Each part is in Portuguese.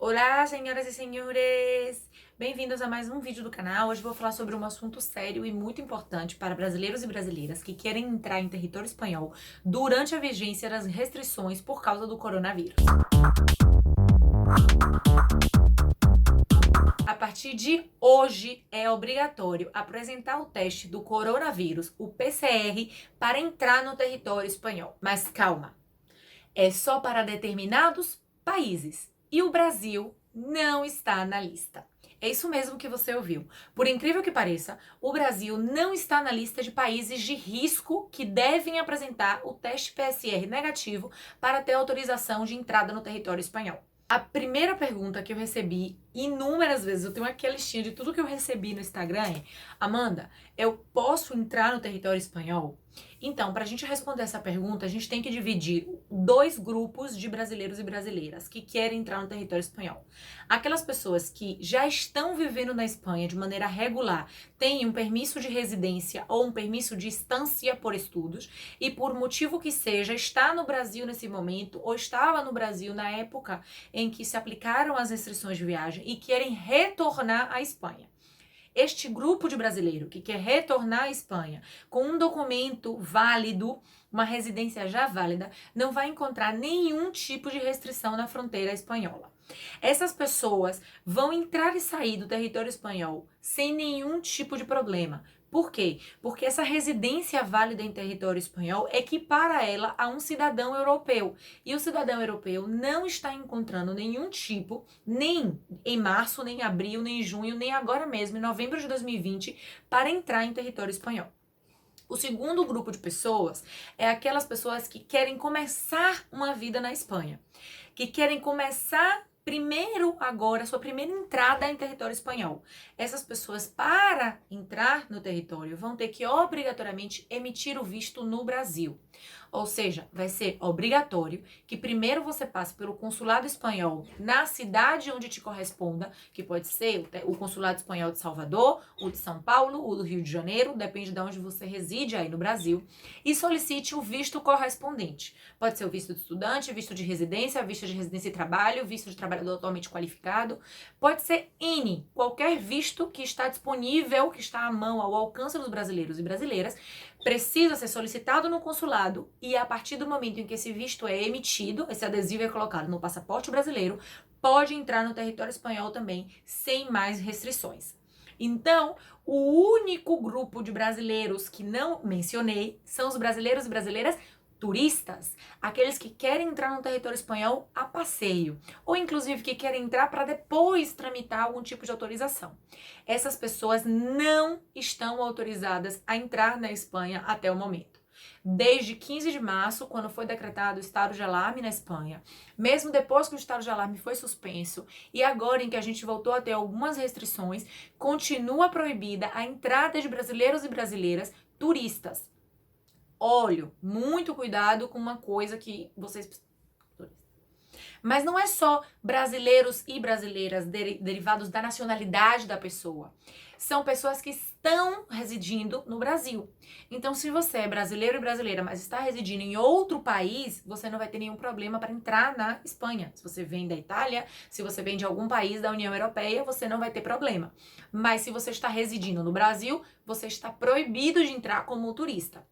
Olá, senhoras e senhores! Bem-vindos a mais um vídeo do canal. Hoje vou falar sobre um assunto sério e muito importante para brasileiros e brasileiras que querem entrar em território espanhol durante a vigência das restrições por causa do coronavírus. A partir de hoje é obrigatório apresentar o teste do coronavírus, o PCR, para entrar no território espanhol. Mas calma, é só para determinados países. E o Brasil não está na lista. É isso mesmo que você ouviu. Por incrível que pareça, o Brasil não está na lista de países de risco que devem apresentar o teste PCR negativo para ter autorização de entrada no território espanhol. A primeira pergunta que eu recebi inúmeras vezes, eu tenho aqui a listinha de tudo que eu recebi no Instagram, é: Amanda, eu posso entrar no território espanhol? Então, para a gente responder essa pergunta, a gente tem que dividir dois grupos de brasileiros e brasileiras que querem entrar no território espanhol. Aquelas pessoas que já estão vivendo na Espanha de maneira regular, têm um permisso de residência ou um permisso de estancia por estudos e, por motivo que seja, está no Brasil nesse momento ou estava no Brasil na época em que se aplicaram as restrições de viagem e querem retornar à Espanha. Este grupo de brasileiro que quer retornar à Espanha com um documento válido, uma residência já válida, não vai encontrar nenhum tipo de restrição na fronteira espanhola. Essas pessoas vão entrar e sair do território espanhol sem nenhum tipo de problema. Por quê? Porque essa residência válida em território espanhol equipara ela a um cidadão europeu. E o cidadão europeu não está encontrando nenhum tipo, nem em março, nem em abril, nem em junho, nem agora mesmo, em novembro de 2020, para entrar em território espanhol. O segundo grupo de pessoas é aquelas pessoas que querem começar uma vida na Espanha, que querem começar primeiro agora, sua primeira entrada em território espanhol. Essas pessoas, para entrar no território, vão ter que obrigatoriamente emitir o visto no Brasil. Ou seja, vai ser obrigatório que primeiro você passe pelo consulado espanhol na cidade onde te corresponda, que pode ser o consulado espanhol de Salvador, o de São Paulo, o do Rio de Janeiro, depende de onde você reside aí no Brasil, e solicite o visto correspondente. Pode ser o visto de estudante, visto de residência e trabalho, visto de trabalhador atualmente qualificado, pode ser N, qualquer visto que está disponível, que está à mão, ao alcance dos brasileiros e brasileiras, precisa ser solicitado no consulado e a partir do momento em que esse visto é emitido, esse adesivo é colocado no passaporte brasileiro, pode entrar no território espanhol também sem mais restrições. Então, o único grupo de brasileiros que não mencionei são os brasileiros e brasileiras turistas, aqueles que querem entrar no território espanhol a passeio, ou inclusive que querem entrar para depois tramitar algum tipo de autorização. Essas pessoas não estão autorizadas a entrar na Espanha até o momento. Desde 15 de março, quando foi decretado o estado de alarme na Espanha, mesmo depois que o estado de alarme foi suspenso, e agora em que a gente voltou a ter algumas restrições, continua proibida a entrada de brasileiros e brasileiras turistas. Olha, muito cuidado com uma coisa que vocês... Mas não é só brasileiros e brasileiras derivados da nacionalidade da pessoa. São pessoas que estão residindo no Brasil. Então, se você é brasileiro e brasileira, mas está residindo em outro país, você não vai ter nenhum problema para entrar na Espanha. Se você vem da Itália, se você vem de algum país da União Europeia, você não vai ter problema. Mas se você está residindo no Brasil, você está proibido de entrar como turista.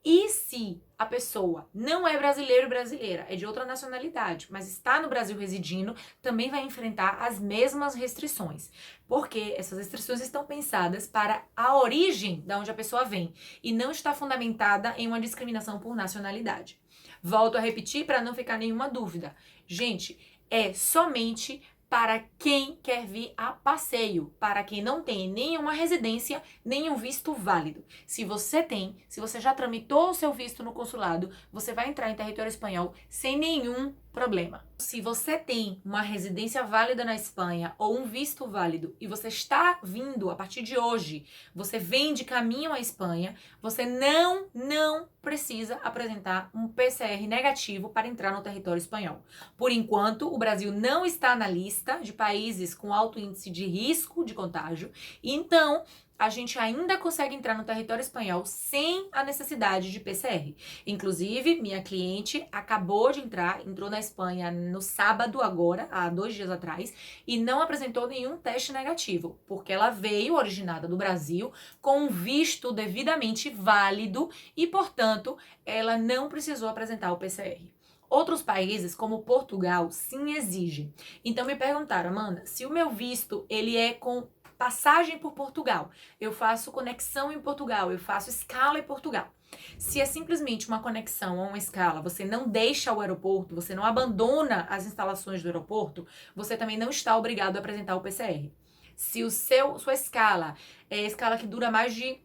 E se a pessoa não é brasileiro e brasileira, é de outra nacionalidade, mas está no Brasil residindo, também vai enfrentar as mesmas restrições. Porque essas restrições estão pensadas para a origem de onde a pessoa vem e não está fundamentada em uma discriminação por nacionalidade. Volto a repetir para não ficar nenhuma dúvida. Gente, é somente para quem quer vir a passeio, para quem não tem nenhuma residência, nenhum visto válido. Se você já tramitou o seu visto no consulado, você vai entrar em território espanhol sem nenhum problema. Se você tem uma residência válida na Espanha ou um visto válido e você está vindo a partir de hoje, você vem de caminho à Espanha, você não precisa apresentar um PCR negativo para entrar no território espanhol. Por enquanto, o Brasil não está na lista de países com alto índice de risco de contágio, então a gente ainda consegue entrar no território espanhol sem a necessidade de PCR. Inclusive, minha cliente acabou de entrou na Espanha no sábado agora, há 2 dias atrás, e não apresentou nenhum teste negativo, porque ela veio originada do Brasil com um visto devidamente válido e, portanto, ela não precisou apresentar o PCR. Outros países, como Portugal, sim exigem. Então me perguntaram, Amanda, se o meu visto ele é com passagem por Portugal, eu faço conexão em Portugal, eu faço escala em Portugal. Se é simplesmente uma conexão ou uma escala, você não deixa o aeroporto, você não abandona as instalações do aeroporto, você também não está obrigado a apresentar o PCR. Se sua escala é escala que dura mais de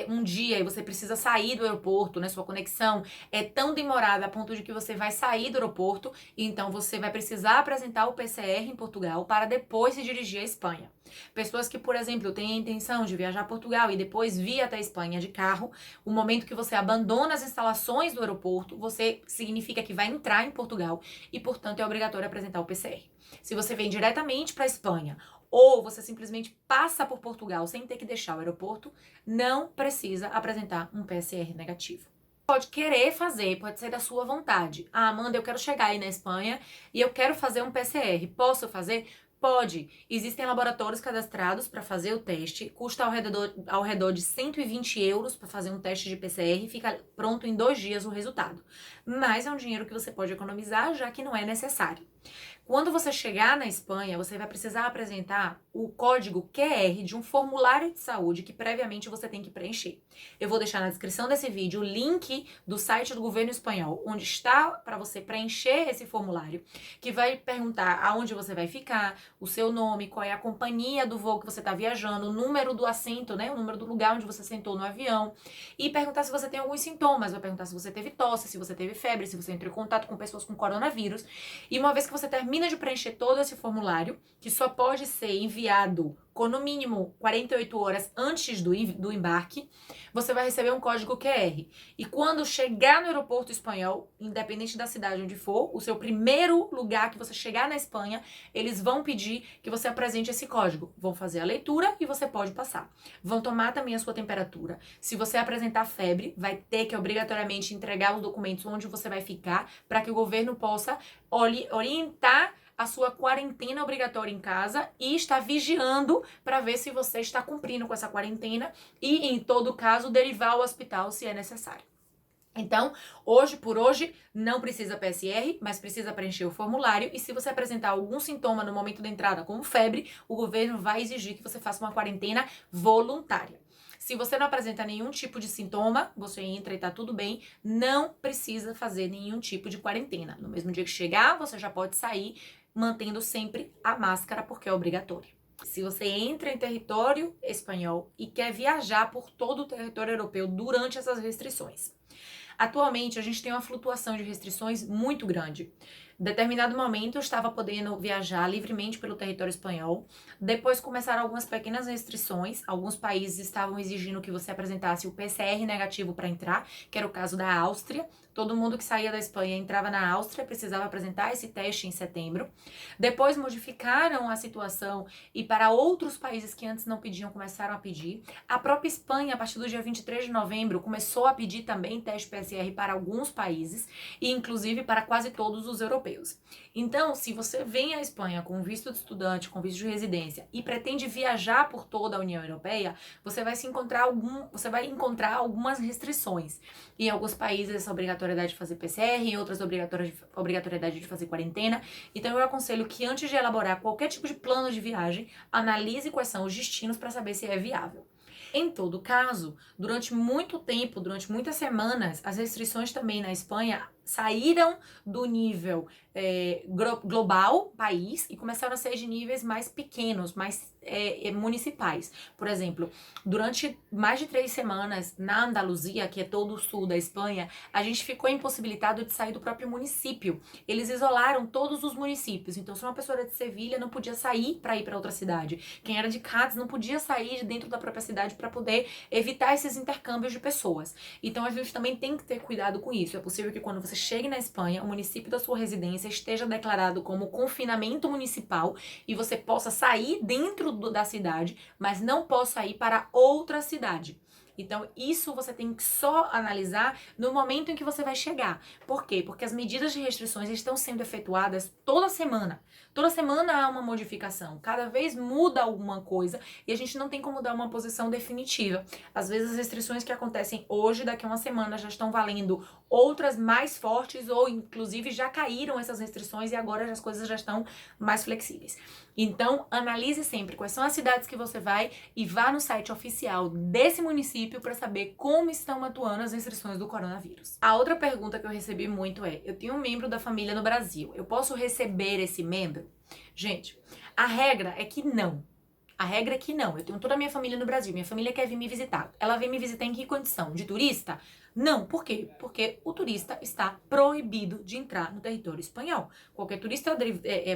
um dia e você precisa sair do aeroporto, né? Sua conexão é tão demorada a ponto de que você vai sair do aeroporto, então você vai precisar apresentar o PCR em Portugal para depois se dirigir à Espanha. Pessoas que, por exemplo, têm a intenção de viajar a Portugal e depois vir até a Espanha de carro, o momento que você abandona as instalações do aeroporto, você significa que vai entrar em Portugal e, portanto, é obrigatório apresentar o PCR. Se você vem diretamente para a Espanha ou você simplesmente passa por Portugal sem ter que deixar o aeroporto, não precisa apresentar um PCR negativo. Pode querer fazer, pode ser da sua vontade. Ah, Amanda, eu quero chegar aí na Espanha e eu quero fazer um PCR. Posso fazer? Pode. Existem laboratórios cadastrados para fazer o teste. Custa ao redor de 120 euros para fazer um teste de PCR e fica pronto em 2 dias o resultado. Mas é um dinheiro que você pode economizar, já que não é necessário. Quando você chegar na Espanha, você vai precisar apresentar o código QR de um formulário de saúde que previamente você tem que preencher. Eu vou deixar na descrição desse vídeo o link do site do governo espanhol, onde está para você preencher esse formulário, que vai perguntar aonde você vai ficar, o seu nome, qual é a companhia do voo que você está viajando, o número do assento, né, o número do lugar onde você sentou no avião, e perguntar se você tem alguns sintomas, vai perguntar se você teve tosse, se você teve febre, se você entrou em contato com pessoas com coronavírus. E uma vez que você termina de preencher todo esse formulário, que só pode ser enviado com no mínimo 48 horas antes do embarque, você vai receber um código QR. E quando chegar no aeroporto espanhol, independente da cidade onde for, o seu primeiro lugar que você chegar na Espanha, eles vão pedir que você apresente esse código. Vão fazer a leitura e você pode passar. Vão tomar também a sua temperatura. Se você apresentar febre, vai ter que obrigatoriamente entregar os documentos onde você vai ficar, para que o governo possa orientar a sua quarentena obrigatória em casa e está vigiando para ver se você está cumprindo com essa quarentena e, em todo caso, derivar ao hospital se é necessário. Então, por hoje, não precisa PCR, mas precisa preencher o formulário e se você apresentar algum sintoma no momento da entrada, como febre, o governo vai exigir que você faça uma quarentena voluntária. Se você não apresenta nenhum tipo de sintoma, você entra e tá tudo bem, não precisa fazer nenhum tipo de quarentena. No mesmo dia que chegar, você já pode sair mantendo sempre a máscara, porque é obrigatório. Se você entra em território espanhol e quer viajar por todo o território europeu durante essas restrições. Atualmente, a gente tem uma flutuação de restrições muito grande. Em determinado momento, eu estava podendo viajar livremente pelo território espanhol. Depois começaram algumas pequenas restrições. Alguns países estavam exigindo que você apresentasse o PCR negativo para entrar, que era o caso da Áustria. Todo mundo que saía da Espanha e entrava na Áustria precisava apresentar esse teste em setembro. Depois modificaram a situação e para outros países que antes não pediam, começaram a pedir. A própria Espanha, a partir do dia 23 de novembro, começou a pedir também teste PCR para alguns países e inclusive para quase todos os europeus. Então, se você vem à Espanha com visto de estudante, com visto de residência e pretende viajar por toda a União Europeia, você vai encontrar algumas restrições. Em alguns países essa obrigatoriedade de fazer PCR, em outras obrigatoriedade de fazer quarentena. Então eu aconselho que antes de elaborar qualquer tipo de plano de viagem, analise quais são os destinos para saber se é viável. Em todo caso, durante muito tempo, durante muitas semanas, as restrições também na Espanha saíram do nível global, país, e começaram a ser de níveis mais pequenos, mais municipais. Por exemplo, durante mais de 3 semanas, na Andaluzia, que é todo o sul da Espanha, a gente ficou impossibilitado de sair do próprio município. Eles isolaram todos os municípios. Então, se uma pessoa era de Sevilha, não podia sair para ir para outra cidade. Quem era de Cádiz não podia sair de dentro da própria cidade para poder evitar esses intercâmbios de pessoas. Então, a gente também tem que ter cuidado com isso. É possível que quando você chegue na Espanha, o município da sua residência esteja declarado como confinamento municipal e você possa sair dentro da cidade, mas não possa ir para outra cidade. Então, isso você tem que só analisar no momento em que você vai chegar. Por quê? Porque as medidas de restrições estão sendo efetuadas toda semana. Toda semana há uma modificação. Cada vez muda alguma coisa e a gente não tem como dar uma posição definitiva. Às vezes, as restrições que acontecem hoje, daqui a uma semana, já estão valendo outras mais fortes ou, inclusive, já caíram essas restrições e agora as coisas já estão mais flexíveis. Então, analise sempre quais são as cidades que você vai e vá no site oficial desse município para saber como estão atuando as restrições do coronavírus. A outra pergunta que eu recebi muito é: eu tenho um membro da família no Brasil, eu posso receber esse membro? Gente, a regra é que não. A regra é que não. Eu tenho toda a minha família no Brasil. Minha família quer vir me visitar. Ela vem me visitar em que condição? De turista? Não. Por quê? Porque o turista está proibido de entrar no território espanhol. Qualquer turista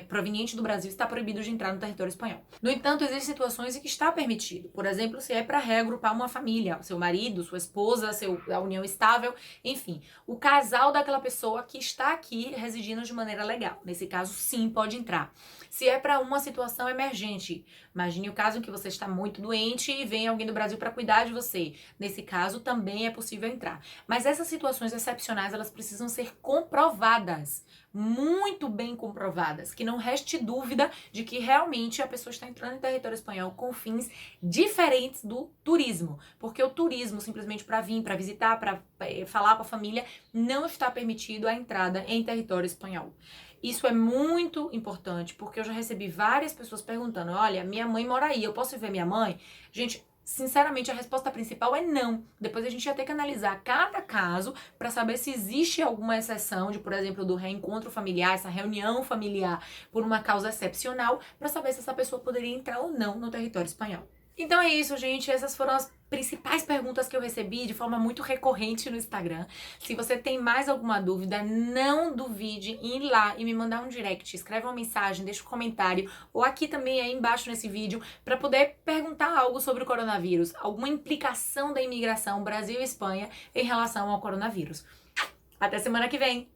proveniente do Brasil está proibido de entrar no território espanhol. No entanto, existem situações em que está permitido. Por exemplo, se é para reagrupar uma família, seu marido, sua esposa, a união estável, enfim, o casal daquela pessoa que está aqui residindo de maneira legal. Nesse caso, sim, pode entrar. Se é para uma situação emergente, imagine o caso em que você está muito doente e vem alguém do Brasil para cuidar de você. Nesse caso, também é possível entrar. Mas essas situações excepcionais, elas precisam ser comprovadas, muito bem comprovadas, que não reste dúvida de que realmente a pessoa está entrando em território espanhol com fins diferentes do turismo. Porque o turismo, simplesmente para vir, para visitar, para falar com a família, não está permitido a entrada em território espanhol. Isso é muito importante, porque eu já recebi várias pessoas perguntando: olha, minha mãe mora aí, eu posso ver minha mãe? Gente, sinceramente, a resposta principal é não. Depois a gente vai ter que analisar cada caso para saber se existe alguma exceção de, por exemplo, do reencontro familiar, essa reunião familiar por uma causa excepcional, para saber se essa pessoa poderia entrar ou não no território espanhol. Então é isso, gente. Essas foram as principais perguntas que eu recebi de forma muito recorrente no Instagram. Se você tem mais alguma dúvida, não duvide em ir lá e me mandar um direct, escreve uma mensagem, deixa um comentário, ou aqui também aí embaixo nesse vídeo, para poder perguntar algo sobre o coronavírus, alguma implicação da imigração Brasil e Espanha em relação ao coronavírus. Até semana que vem!